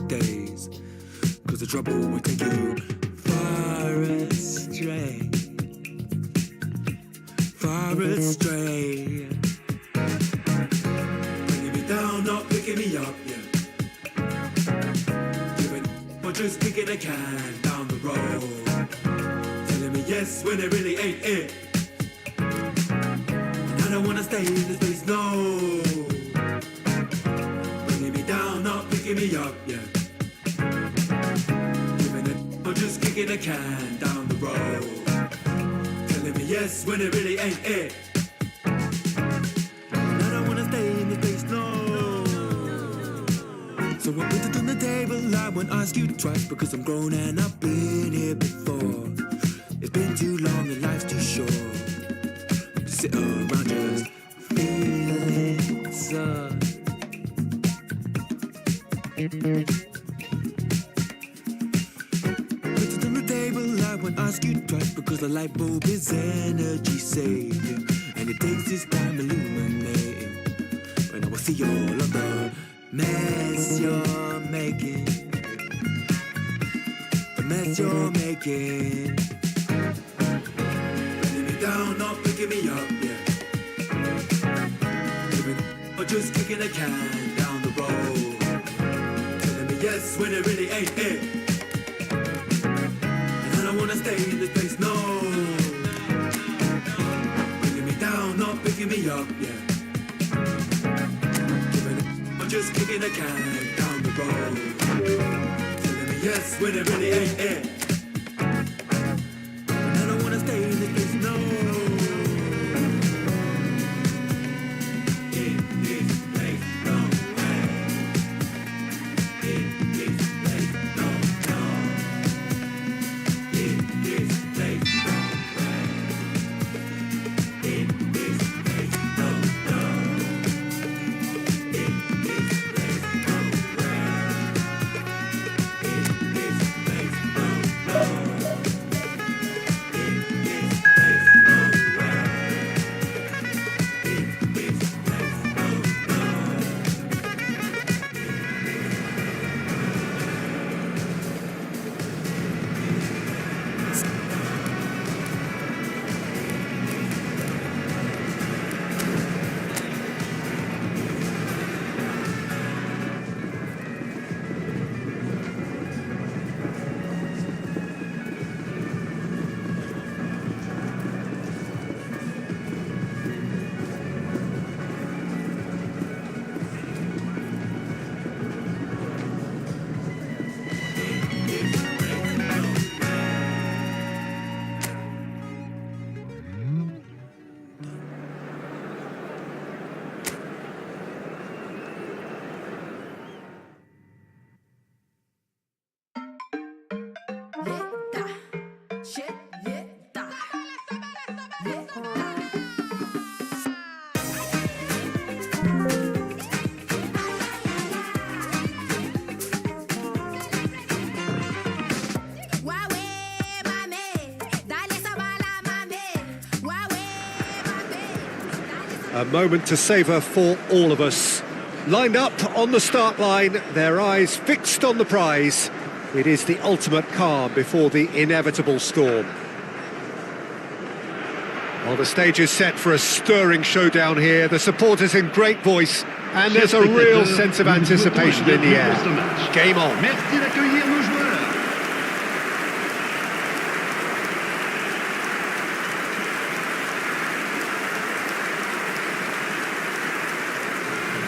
days, 'cause the trouble will take you far astray, far astray. Bringing me down, not picking me up, yeah. Giving or just kicking a can down the road, telling me yes when it really ain't it. And I don't wanna stay in this place, no. Bringing me down, not picking me up, yeah. Giving it or just kicking a can down the road, telling me yes when it really ain't it. And I don't wanna stay in this place, no. So I put it on the table, I won't ask you twice, because I'm grown and I've been here before. It's been too long and life's too short to sit around just feeling sad. Put it on the table, I won't ask you twice, because the light bulb is energy saving, and it takes its time illuminating. When I will see all of the mess you're making, the mess you're making. Bringing me down, not picking me up, yeah. Giving or just kicking a can down the road, telling me yes when it really ain't it. And I don't wanna stay in this place, no. Bringing me down, not picking me up, yeah. Just kicking a can down the road, telling me yes when it really ain't it. And I don't wanna stay in this place, no. In this place, no way. In this place, no, no. In this place, no way. In this place, no, no. A moment to savour for all of us. Lined up on the start line, their eyes fixed on the prize. It is the ultimate calm before the inevitable storm. Well, the stage is set for a stirring showdown here. The supporters in great voice, and there's a real sense of anticipation in the air. Game on. Merci d'accueillir nos joueurs.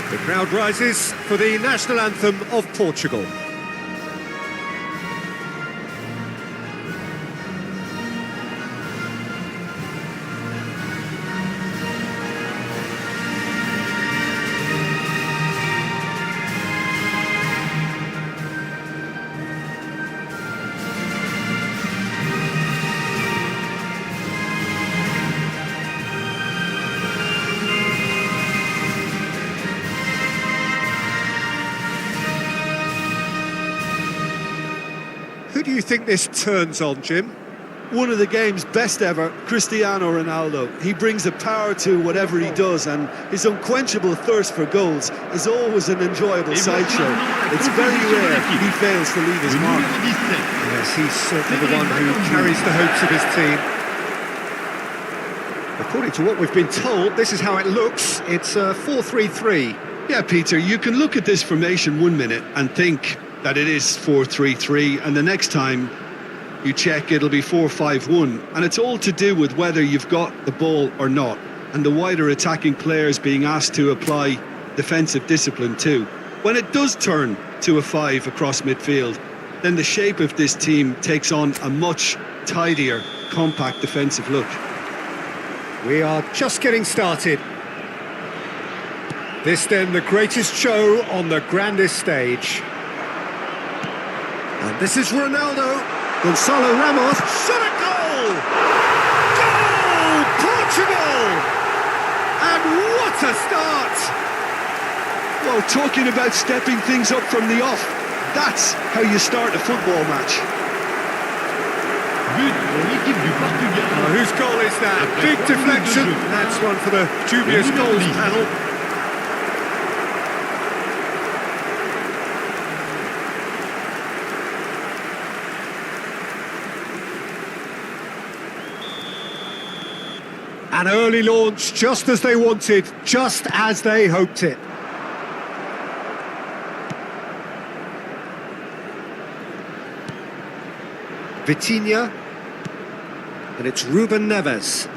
The crowd rises for the national anthem of Portugal. Who do you think this turns on, Jim? one of the game's best ever, Cristiano Ronaldo. He brings a power to whatever he does, and his unquenchable thirst for goals is always an enjoyable sideshow. It's very rare he fails to leave his mark. Yes, he's certainly the one who carries the hopes of his team. According to what we've been told, this is how it looks. It's 4-3-3. Yeah, Peter, you can look at this formation 1 minute and think that it is 4-3-3, and the next time you check, it'll be 4-5-1, and it's all to do with whether you've got the ball or not, and the wider attacking players being asked to apply defensive discipline too. When it does turn to a 5 across midfield, then the shape of this team takes on a much tidier, compact defensive look. We are just getting started. This then the greatest show on the grandest stage. And this is Ronaldo. Gonzalo Ramos, shot a goal! Goal! Portugal! And what a start! Well, talking about stepping things up from the off, that's how you start a football match. Whose goal is that? Big deflection. That's one for the dubious goals panel. An early launch, just as they wanted, just as they hoped it. Vitinha, and it's Ruben Neves.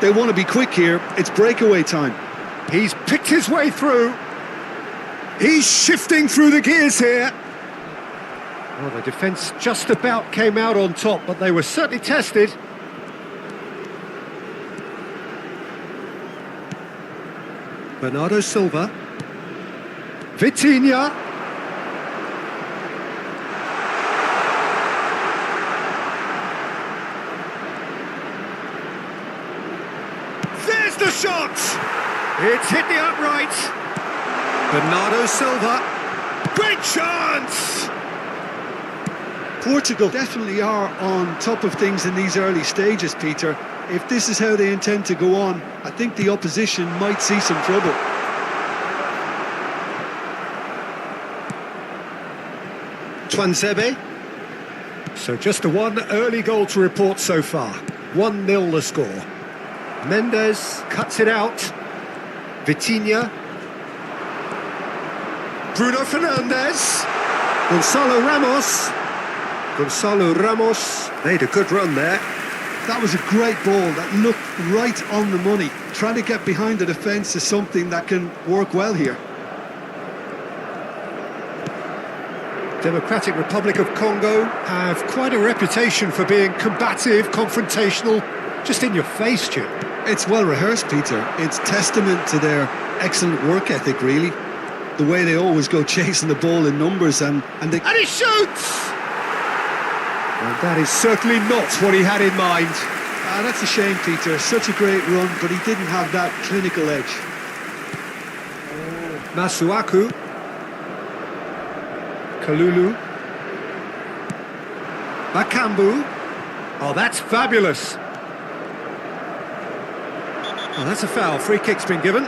They want to be quick here, it's breakaway time. He's picked his way through. He's shifting through the gears here. Well, the defence just about came out on top, but they were certainly tested. Bernardo Silva. Vitinha. There's the shot! It's hit the upright. Bernardo Silva. Great chance! Portugal definitely are on top of things in these early stages, Peter. If this is how they intend to go on, I think the opposition might see some trouble. Tuanzebe. So just the one early goal to report so far. 1-0 the score. Mendes cuts it out. Vitinha. Bruno Fernandes. Gonzalo Ramos. Gonzalo Ramos made a good run there. That was a great ball that looked right on the money. Trying to get behind the defence is something that can work well here. Democratic Republic of Congo have quite a reputation for being combative, confrontational, just in your face, Jim. It's well rehearsed, Peter. It's testament to their excellent work ethic, really. The way they always go chasing the ball in numbers and he shoots! And that is certainly not what he had in mind. That's a shame, Peter. Such a great run, but he didn't have that clinical edge. Masuaku. Kalulu. Bakambu. Oh, that's fabulous. Oh, that's a foul. Free kick's been given.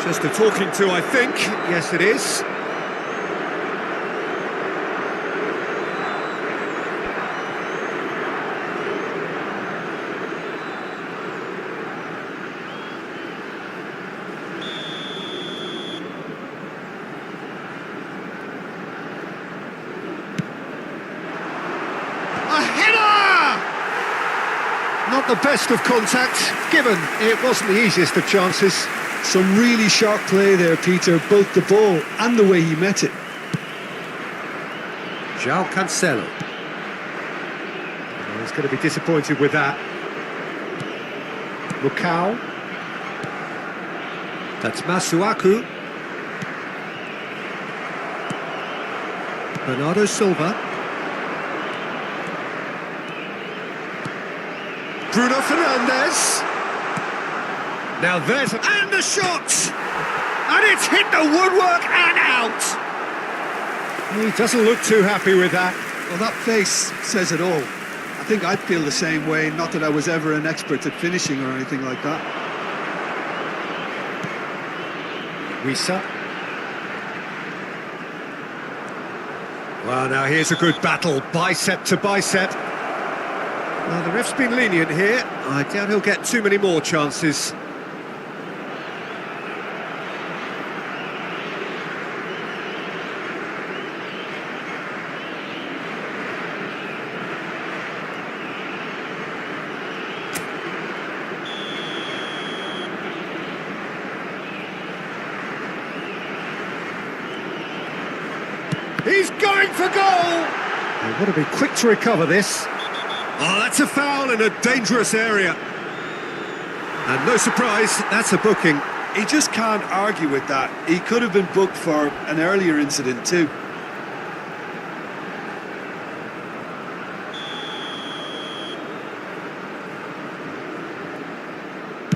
Just a talking to, I think. Yes, it is. Not the best of contact, given it wasn't the easiest of chances. Some really sharp play there, Peter, both the ball and the way he met it. João Cancelo. He's going to be disappointed with that. Lukau. That's Masuaku. Bernardo Silva. Bruno Fernandes. Now there's... And the shot! And it's hit the woodwork and out! He doesn't look too happy with that. Well, that face says it all. I think I'd feel the same way, not that I was ever an expert at finishing or anything like that. Wisa. Well, now here's a good battle, bicep to bicep. Well, the ref's been lenient here. I doubt he'll get too many more chances. He's going for goal! They want to be quick to recover this. Oh, that's a foul in a dangerous area. And no surprise, that's a booking. He just can't argue with that. He could have been booked for an earlier incident too.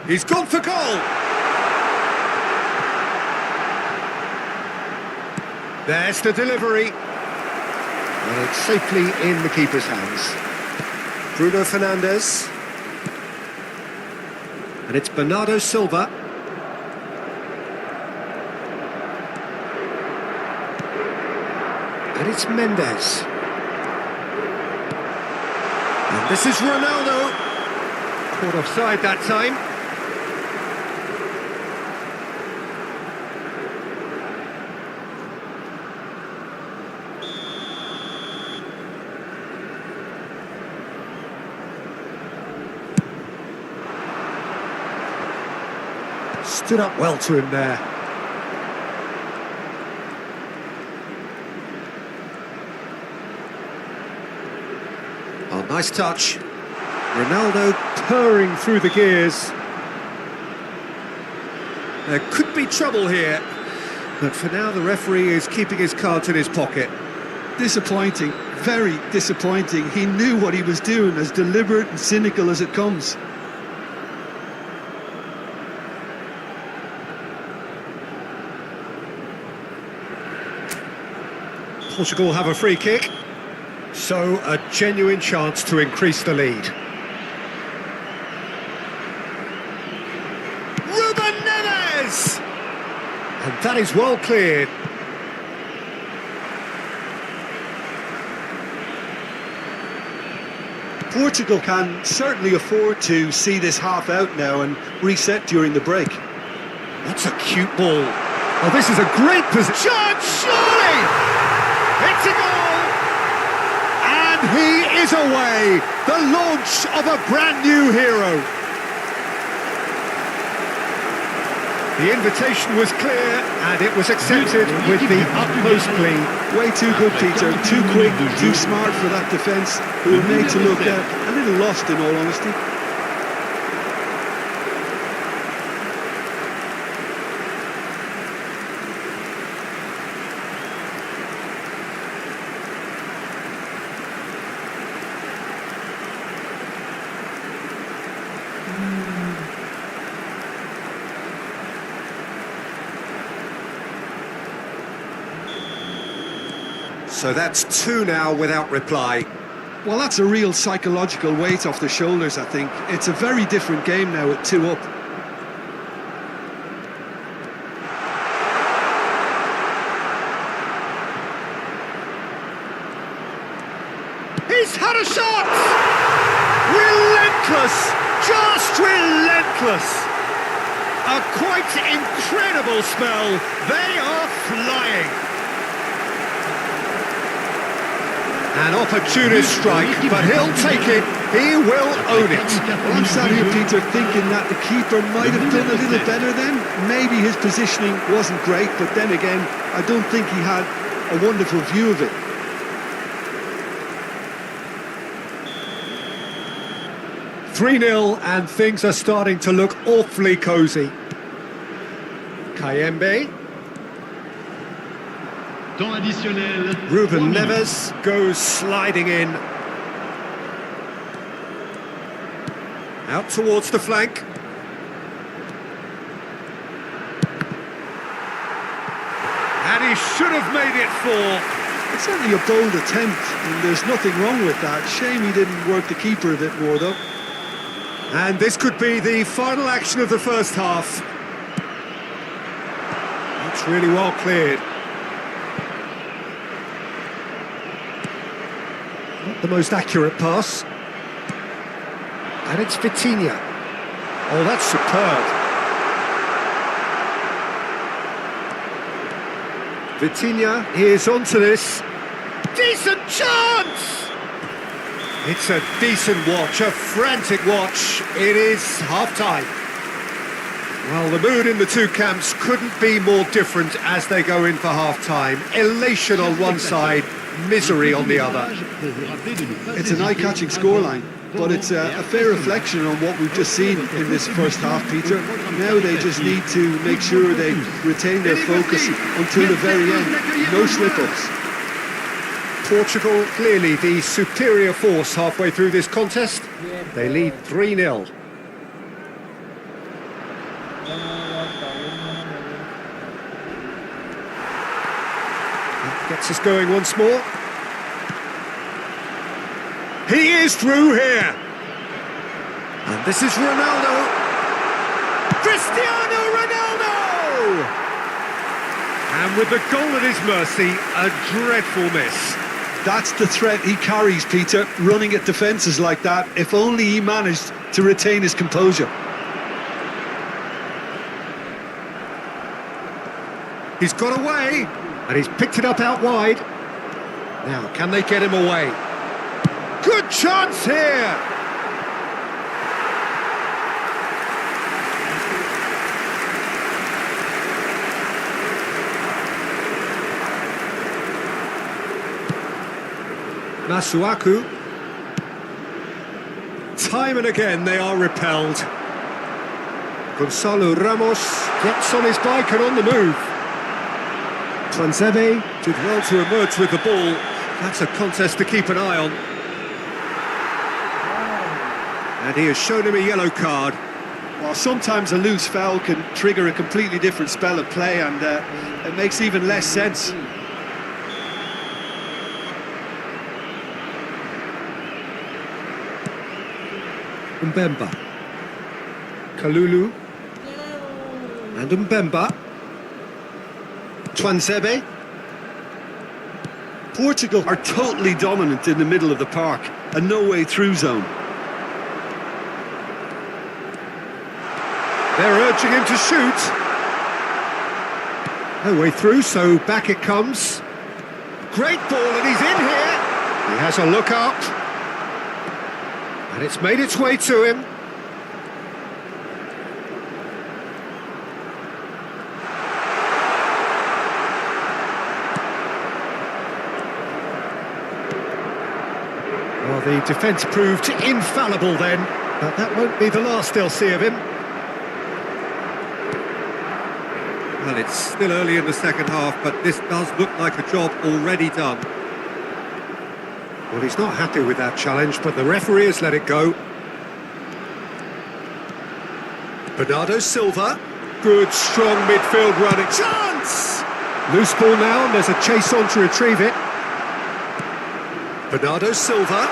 He's gone for goal! There's the delivery. And it's safely in the keeper's hands. Bruno Fernandes. And it's Bernardo Silva. And it's Mendes. And this is Ronaldo. Caught offside that time. Stood up well to him there. Oh, nice touch. Ronaldo purring through the gears. There could be trouble here, but for now the referee is keeping his cards in his pocket. Disappointing, very disappointing. He knew what he was doing, as deliberate and cynical as it comes. Portugal have a free kick, so a genuine chance to increase the lead. Ruben Neves! And that is well cleared. Portugal can certainly afford to see this half out now and reset during the break. That's a cute ball. Oh, this is a great position. Surely! It's a goal! And he is away! The launch of a brand new hero. The invitation was clear and it was accepted with the utmost glee. Way too good, Peter. Too quick, too smart for that defence, who were made to look a little lost, in all honesty. So that's two now without reply. Well, that's a real psychological weight off the shoulders, I think. It's a very different game now at 2 up. He's had a shot! Relentless! Just relentless! A quite incredible spell. They are flying. An opportunist strike, but he'll take it. He will own it. Well, I'm sat here, Peter, thinking that the keeper might have done a little better then. Maybe his positioning wasn't great, but then again, I don't think he had a wonderful view of it. (3-0) and things are starting to look awfully cosy. Kayembe. Ruben Neves goes sliding in. Out towards the flank. should have made it 4. It's certainly a bold attempt, and there's nothing wrong with that. Shame he didn't work the keeper a bit more, though. And this could be the final action of the first half. It's really well cleared. Not the most accurate pass. And it's Vitinha. Oh, that's superb. Vitinha is onto this. Decent chance! It's a decent watch, a frantic watch. It is half-time. Well, the mood in the two camps couldn't be more different as they go in for half-time. Elation on one side, misery on the other. It's an eye-catching scoreline, but it's a fair reflection on what we've just seen in this first half, Peter. Now they just need to make sure they retain their focus until the very end. No slip-ups. Portugal clearly the superior force halfway through this contest. They lead 3-0. Gets us going once more. He is through here. And this is Ronaldo. Cristiano Ronaldo! And with the goal at his mercy, a dreadful miss. That's the threat he carries, Peter, running at defences like that. If only he managed to retain his composure. He's got away, and he's picked it up out wide. Now, can they get him away? Good chance here! Masuaku. Time and again they are repelled. Gonzalo Ramos gets on his bike and on the move. Tuanzebe did well to emerge with the ball. That's a contest to keep an eye on. And he has shown him a yellow card. Well, sometimes a loose foul can trigger a completely different spell of play, and it makes even less sense. Mbemba. Kalulu. And Mbemba. Tuanzebe. Portugal are totally dominant in the middle of the park, a no-way-through zone. They're urging him to shoot. No way through, so back it comes. Great ball, and he's in here. He has a look up. And it's made its way to him. Well, the defence proved infallible then, but that won't be the last they'll see of him. Well, it's still early in the second half, but this does look like a job already done. Well, he's not happy with that challenge, but the referee has let it go. Bernardo Silva. Good, strong midfield running. Chance! Loose ball now, and there's a chase on to retrieve it. Bernardo Silva.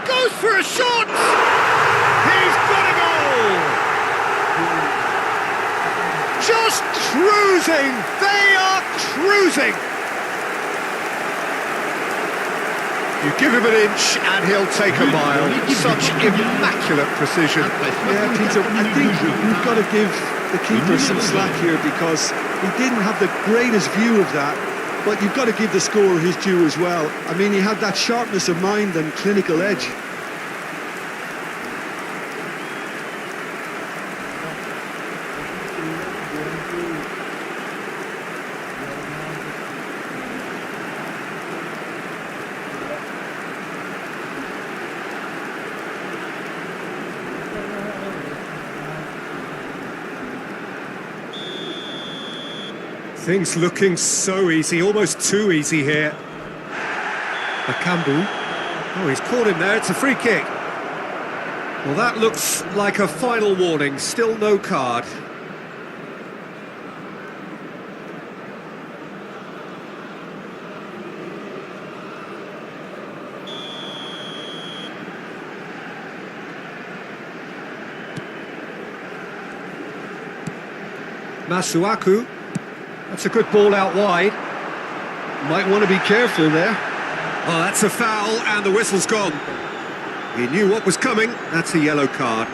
Goes for a shot! He's got a goal! Just cruising! They are cruising! You give him an inch and he'll take a mile. Such immaculate precision. Yeah, Peter, I think we've got to give the keeper some slack here because he didn't have the greatest view of that, but you've got to give the scorer his due as well. I mean, he had that sharpness of mind and clinical edge. Things looking so easy, almost too easy here. Bakambu. Oh, he's caught him there, it's a free kick. Well, that looks like a final warning, still no card. Masuaku. That's a good ball out wide. Might want to be careful there. Oh, that's a foul, and the whistle's gone. He knew what was coming. That's a yellow card.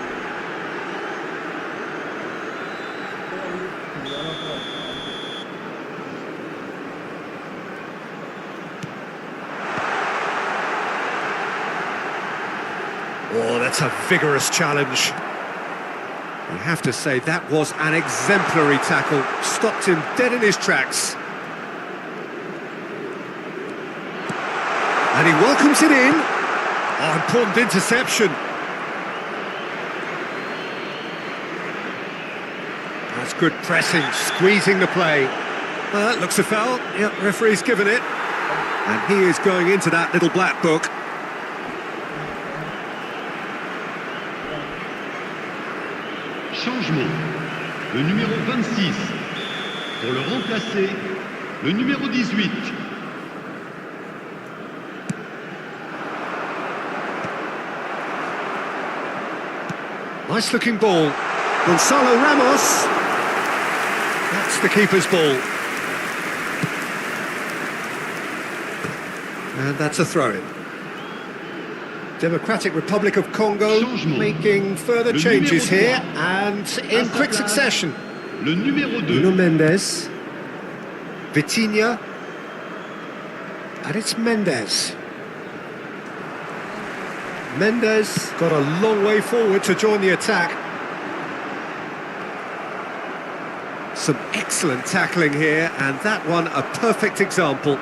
Oh, that's a vigorous challenge. You have to say that was an exemplary tackle. Stopped him dead in his tracks. And he welcomes it in. Oh, important interception. That's good pressing, squeezing the play. That looks a foul. Yep, referee's given it. And he is going into that little black book. Changement. Le numéro 26. Pour le remplacer, le numéro 18. Nice looking ball. Gonzalo Ramos. That's the keeper's ball. And that's a throw-in. Democratic Republic of Congo making further changes here and in quick succession. Le numéro 2. Nuno Mendes. Vitinha. And it's Mendes. Mendes got a long way forward to join the attack. Some excellent tackling here, and that one a perfect example.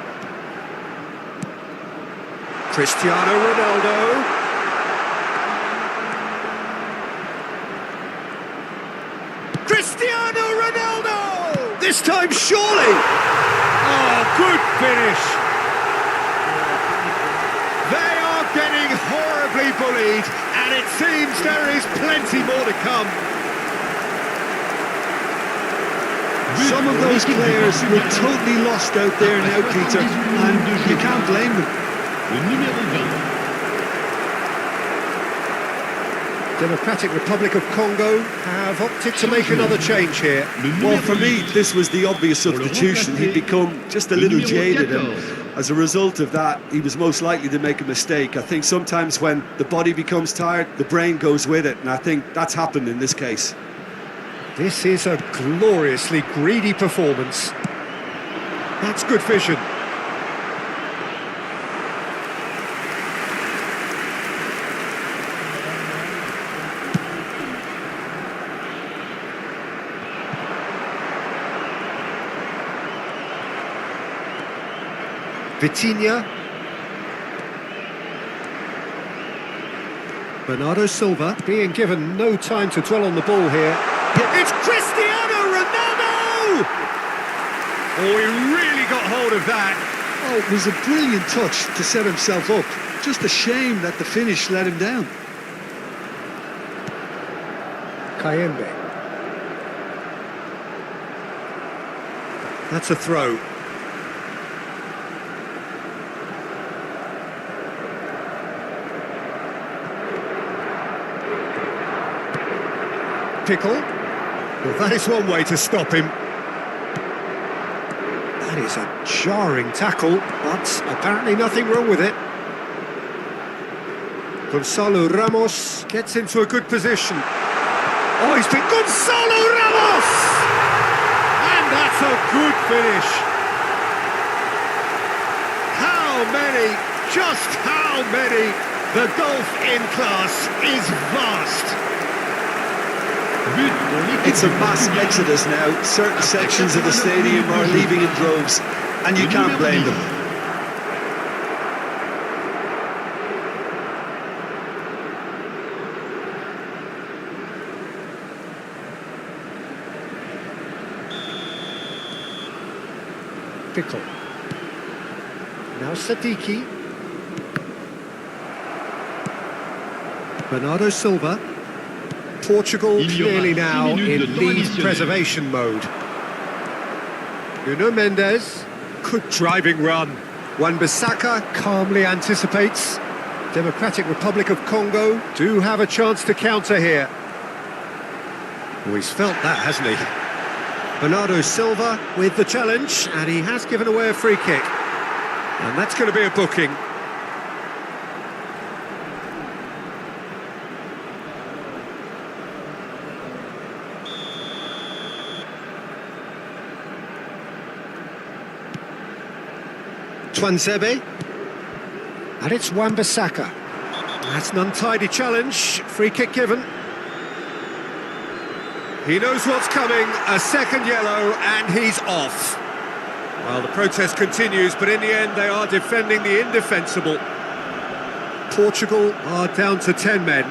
Cristiano Ronaldo. Cristiano Ronaldo! This time surely! Oh, good finish! They are getting horribly bullied, and it seems there is plenty more to come. Some of those players were totally lost out there now, Peter, and you can't blame them. Le numéro 20. Democratic Republic of Congo have opted to make another change here. Well, for me, this was the obvious substitution. He'd become just a little jaded, and as a result of that, he was most likely to make a mistake. I think sometimes when the body becomes tired, the brain goes with it, and I think that's happened in this case. This is a gloriously greedy performance. That's good vision. Vitinha. Bernardo Silva being given no time to dwell on the ball here. It's Cristiano Ronaldo! Oh, he really got hold of that. Oh, it was a brilliant touch to set himself up. Just a shame that the finish let him down. Kayembe. That's a throw. Pickle. Well, that is one way to stop him. That is a jarring tackle, but apparently nothing wrong with it. Gonzalo Ramos gets into a good position. Oh, he's been Gonzalo Ramos! And that's a good finish. How many, just how many? The gulf in class is vast. It's a mass exodus now. Certain sections of the stadium are leaving in droves, and you can't blame them. Pickle. Now Sadiki. Bernardo Silva. Portugal clearly now in lead preservation mode. Nuno Mendes, good driving run. Wan-Bissaka calmly anticipates. Democratic Republic of Congo do have a chance to counter here. Oh, he's felt that, hasn't he? Bernardo Silva with the challenge, and he has given away a free kick. And that's going to be a booking. Twanzebe, and it's Wan-Bissaka. That's an untidy challenge, free kick given. He knows what's coming, a second yellow, and he's off. Well, the protest continues, but in the end they are defending the indefensible. Portugal are down to 10 men.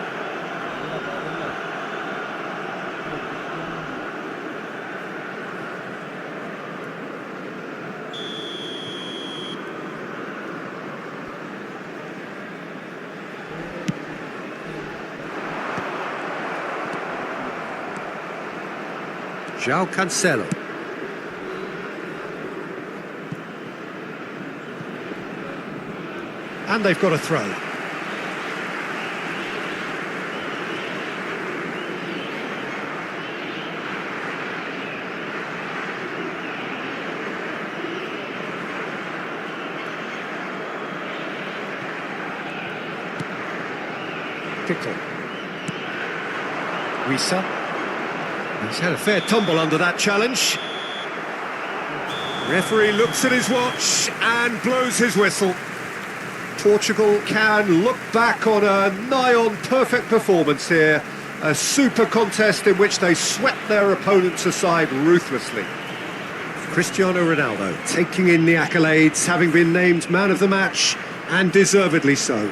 João Cancelo. And they've got a throw. Pickle. Wissa. He's had a fair tumble under that challenge. Referee looks at his watch and blows his whistle. Portugal can look back on a nigh-on perfect performance here. A super contest in which they swept their opponents aside ruthlessly. Cristiano Ronaldo taking in the accolades, having been named man of the match, and deservedly so.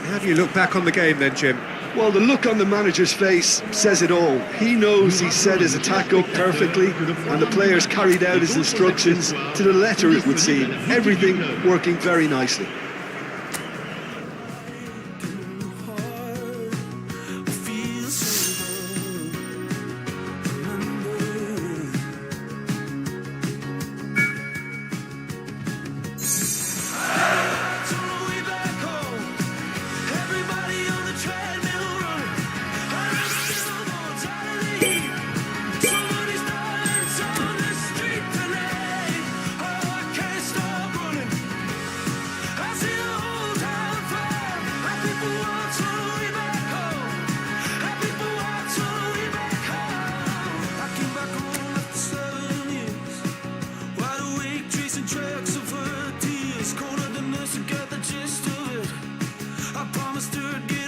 How do you look back on the game then, Jim? Well, the look on the manager's face says it all. He knows he set his attack up perfectly, and the players carried out his instructions to the letter, it would seem. Everything working very nicely. Tracks of her tears, colder than this, I got the gist of it. I promised her again.